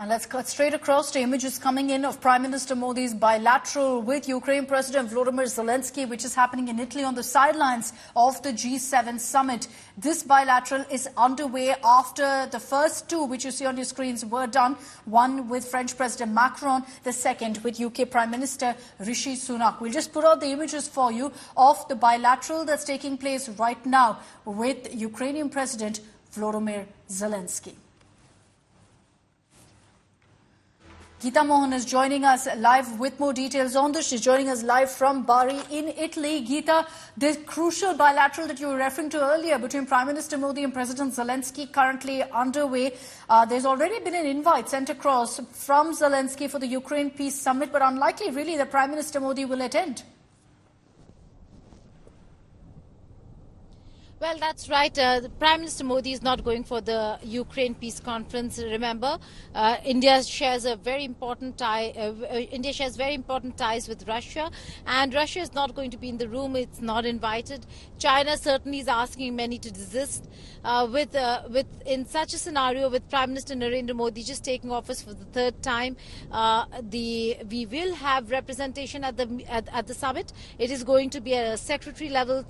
And let's cut straight across to images coming in of Prime Minister Modi's bilateral with Ukraine President Volodymyr Zelensky, which is happening in Italy on the sidelines of the G7 summit. This bilateral is underway after the first two, which you see on your screens, were done. One with French President Macron, the second with UK Prime Minister Rishi Sunak. We'll just put out the images for you of the bilateral that's taking place right now with Ukrainian President Volodymyr Zelensky. Geeta Mohan is joining us live with more details on this. She's joining us live from Bari in Italy. Geeta, the crucial bilateral that you were referring to earlier between Prime Minister Modi and President Zelensky currently underway. There's already been an invite sent across from Zelensky for the Ukraine Peace Summit, but unlikely really that Prime Minister Modi will attend. Well, that's right. Prime Minister Modi is not going for the Ukraine Peace Conference. Remember, India shares a very important tie. India shares very important ties with Russia, and Russia is not going to be in the room. It's not invited. China certainly is asking many to desist. In such a scenario, with Prime Minister Narendra Modi just taking office for the third time, we will have representation at the summit. It is going to be a secretary level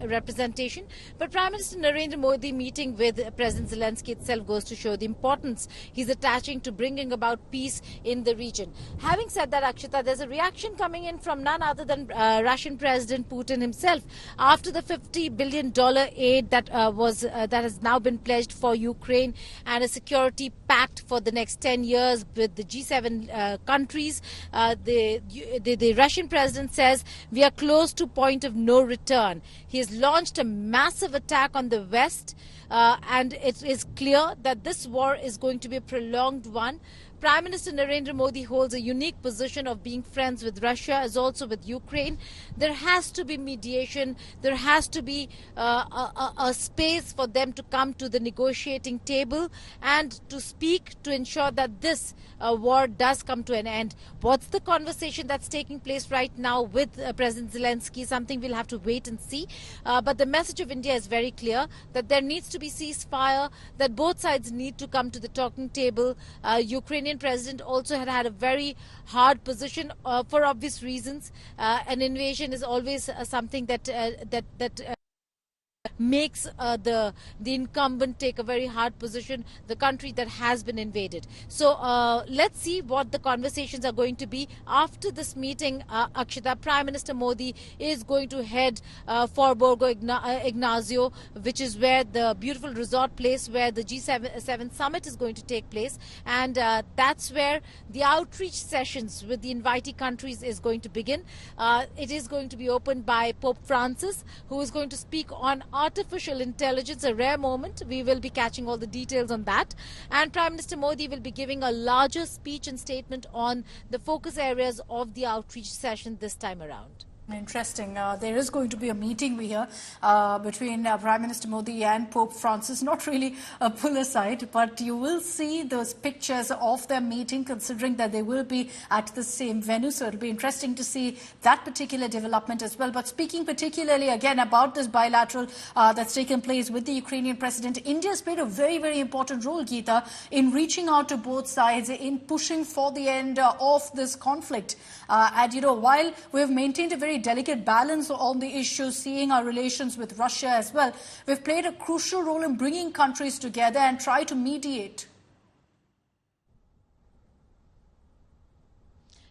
representation. But Prime Minister Narendra Modi meeting with President Zelensky itself goes to show the importance he's attaching to bringing about peace in the region. Having said that, Akshita, there's a reaction coming in from none other than Russian President Putin himself after the $50 billion aid that has now been pledged for Ukraine and a security pact for the next 10 years with the G7 countries. The Russian president says we are close to point of no return. He has launched a massive attack on the West, and it is clear that this war is going to be a prolonged one. Prime Minister Narendra Modi holds a unique position of being friends with Russia as also with Ukraine. There has to be mediation. There has to be a space for them to come to the negotiating table and to speak to ensure that this war does come to an end. What's the conversation that's taking place right now with President Zelensky? Something we'll have to wait and see. But the message of India is very clear that there needs to be ceasefire, that both sides need to come to the talking table. Ukrainian president also had a very hard position for obvious reasons. An invasion is always something that makes the incumbent take a very hard position, the country that has been invaded. So let's see what the conversations are going to be after this meeting. Akshita, Prime Minister Modi is going to head for Borgo Ignazio, which is where the beautiful resort place where the G7 summit is going to take place, and that's where the outreach sessions with the invitee countries is going to begin. It is going to be opened by Pope Francis, who is going to speak on artificial intelligence, a rare moment. We will be catching all the details on that. And Prime Minister Modi will be giving a larger speech and statement on the focus areas of the outreach session this time around. Interesting. There is going to be a meeting, we hear, between Prime Minister Modi and Pope Francis. Not really a pull aside, but you will see those pictures of their meeting, considering that they will be at the same venue. So it'll be interesting to see that particular development as well. But speaking particularly again about this bilateral that's taken place with the Ukrainian president, India has played a very, very important role, Geeta, in reaching out to both sides, in pushing for the end of this conflict. And, while we've maintained a very delicate balance on the issue, seeing our relations with Russia as well, we've played a crucial role in bringing countries together and try to mediate.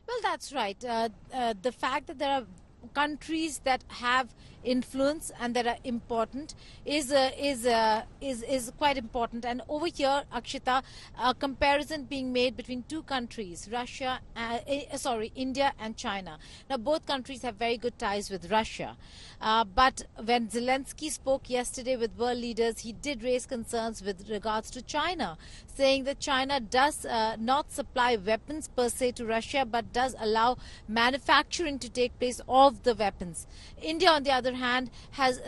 Well, that's right. The fact that there are countries that have influence and that are important is quite important. And over here, Akshita, a comparison being made between two countries, India and China. Now, both countries have very good ties with Russia. But when Zelensky spoke yesterday with world leaders, he did raise concerns with regards to China, saying that China does not supply weapons per se to Russia, but does allow manufacturing to take place of the weapons. India, on the other hand, has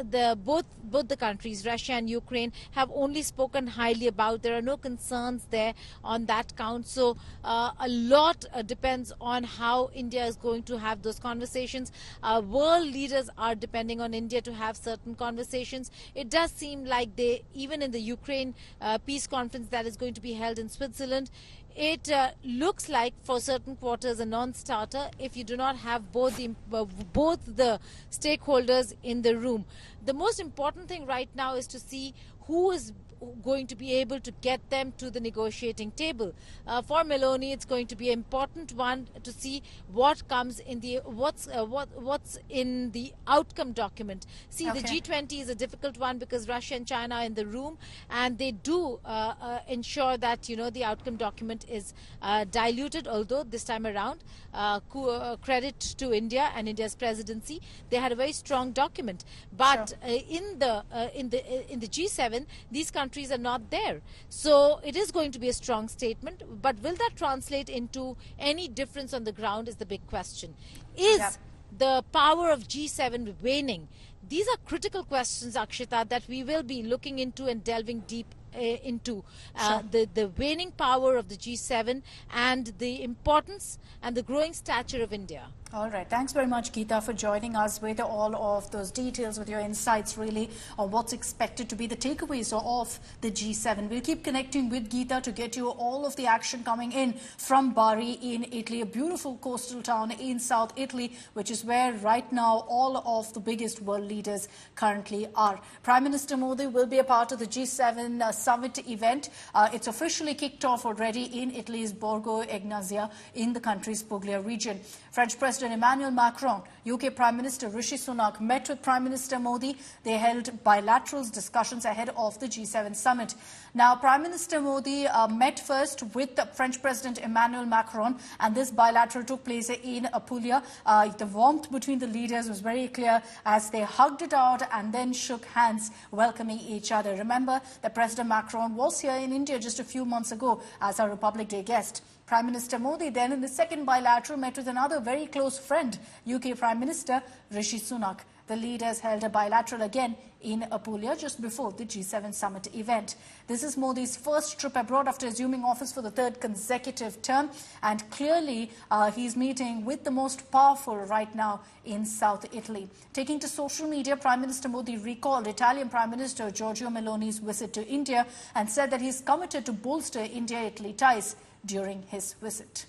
both the countries, Russia and Ukraine, have only spoken highly about. There are no concerns there on that count. So a lot depends on how India is going to have those conversations. World leaders are depending on India to have certain conversations. It does seem like even in the Ukraine peace conference that is going to be held in Switzerland, it looks like for certain quarters a non-starter if you do not have both the stakeholders in the room. The most important thing right now is to see who is going to be able to get them to the negotiating table. For Meloni, it's going to be an important one to see what comes in the what's in the outcome document. See, the G20 is a difficult one because Russia and China are in the room, and they do ensure that the outcome document is diluted. Although this time around, credit to India and India's presidency, they had a very strong document. But in the G7, these countries are not there. So it is going to be a strong statement, but will that translate into any difference on the ground is the big question. Is the power of G7 waning? These are critical questions, Akshita, that we will be looking into and delving deep into the waning power of the G7 and the importance and the growing stature of India. All right. Thanks very much, Geeta, for joining us with all of those details, with your insights really on what's expected to be the takeaways of the G7. We'll keep connecting with Geeta to get you all of the action coming in from Bari in Italy, a beautiful coastal town in South Italy, which is where right now all of the biggest world leaders currently are. Prime Minister Modi will be a part of the G7 summit event. It's officially kicked off already in Italy's Borgo Egnazia in the country's Puglia region. French President Emmanuel Macron, UK Prime Minister Rishi Sunak met with Prime Minister Modi. They held bilateral discussions ahead of the G7 summit. Now, Prime Minister Modi met first with the French President Emmanuel Macron, and this bilateral took place in Puglia. The warmth between the leaders was very clear as they hugged it out and then shook hands, welcoming each other. Remember that President Macron was here in India just a few months ago as a Republic Day guest. Prime Minister Modi then in the second bilateral met with another very close friend, UK Prime Minister Rishi Sunak. The leaders held a bilateral again in Puglia just before the G7 summit event. This is Modi's first trip abroad after assuming office for the third consecutive term, and clearly he's meeting with the most powerful right now in South Italy. Taking to social media, Prime Minister Modi recalled Italian Prime Minister Giorgia Meloni's visit to India and said that he's committed to bolster India-Italy ties during his visit.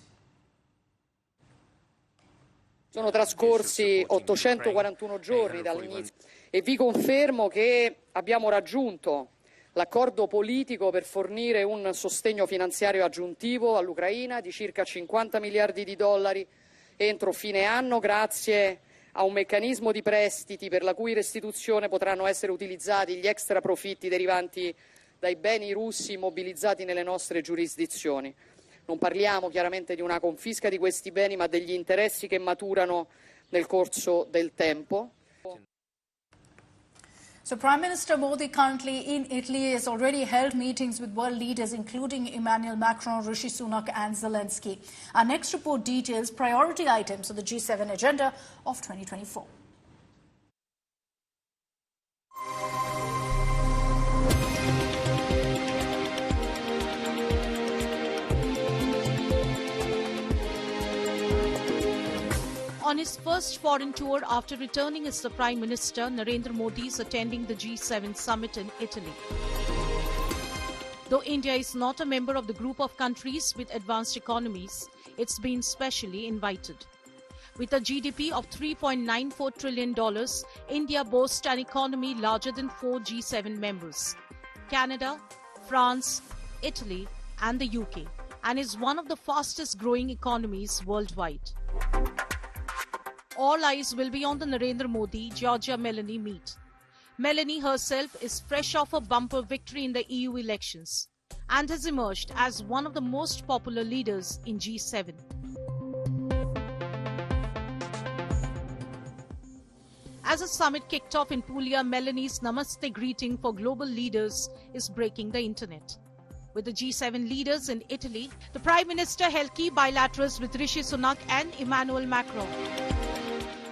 Sono trascorsi 841 giorni dall'inizio e vi confermo che abbiamo raggiunto l'accordo politico per fornire un sostegno finanziario aggiuntivo all'Ucraina di circa 50 miliardi di dollari entro fine anno, grazie a un meccanismo di prestiti per la cui restituzione potranno essere utilizzati gli extra profitti derivanti dai beni russi immobilizzati nelle nostre giurisdizioni. Non parliamo chiaramente di una confisca di questi beni, ma degli interessi che maturano nel corso del tempo. So Prime Minister Modi currently in Italy has already held meetings with world leaders including Emmanuel Macron, Rishi Sunak and Zelensky. Our next report details priority items of the G7 agenda of 2024. On his first foreign tour after returning as the Prime Minister, Narendra Modi is attending the G7 summit in Italy. Though India is not a member of the group of countries with advanced economies, it's been specially invited. With a GDP of $3.94 trillion, India boasts an economy larger than 4 G7 members, Canada, France, Italy and the UK, and is one of the fastest growing economies worldwide. All eyes will be on the Narendra Modi-Giorgia Meloni meet. Meloni herself is fresh off a bumper victory in the EU elections and has emerged as one of the most popular leaders in G7. As the summit kicked off in Puglia, Meloni's Namaste greeting for global leaders is breaking the internet. With the G7 leaders in Italy, the Prime Minister held key bilaterals with Rishi Sunak and Emmanuel Macron.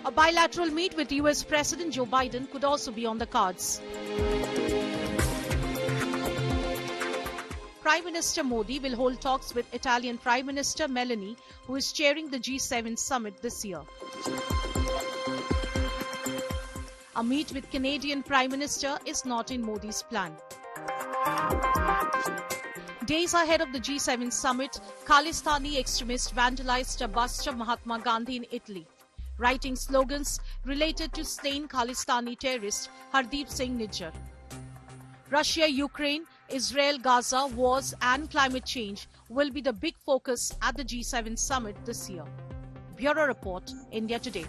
A bilateral meet with US President Joe Biden could also be on the cards. Prime Minister Modi will hold talks with Italian Prime Minister Meloni, who is chairing the G7 summit this year. A meet with Canadian Prime Minister is not in Modi's plan. Days ahead of the G7 summit, Khalistani extremists vandalized a bust of Mahatma Gandhi in Italy, writing slogans related to slain Khalistani terrorist Hardeep Singh Nijjar. Russia, Ukraine, Israel, Gaza, wars and climate change will be the big focus at the G7 summit this year. Bureau Report, India Today.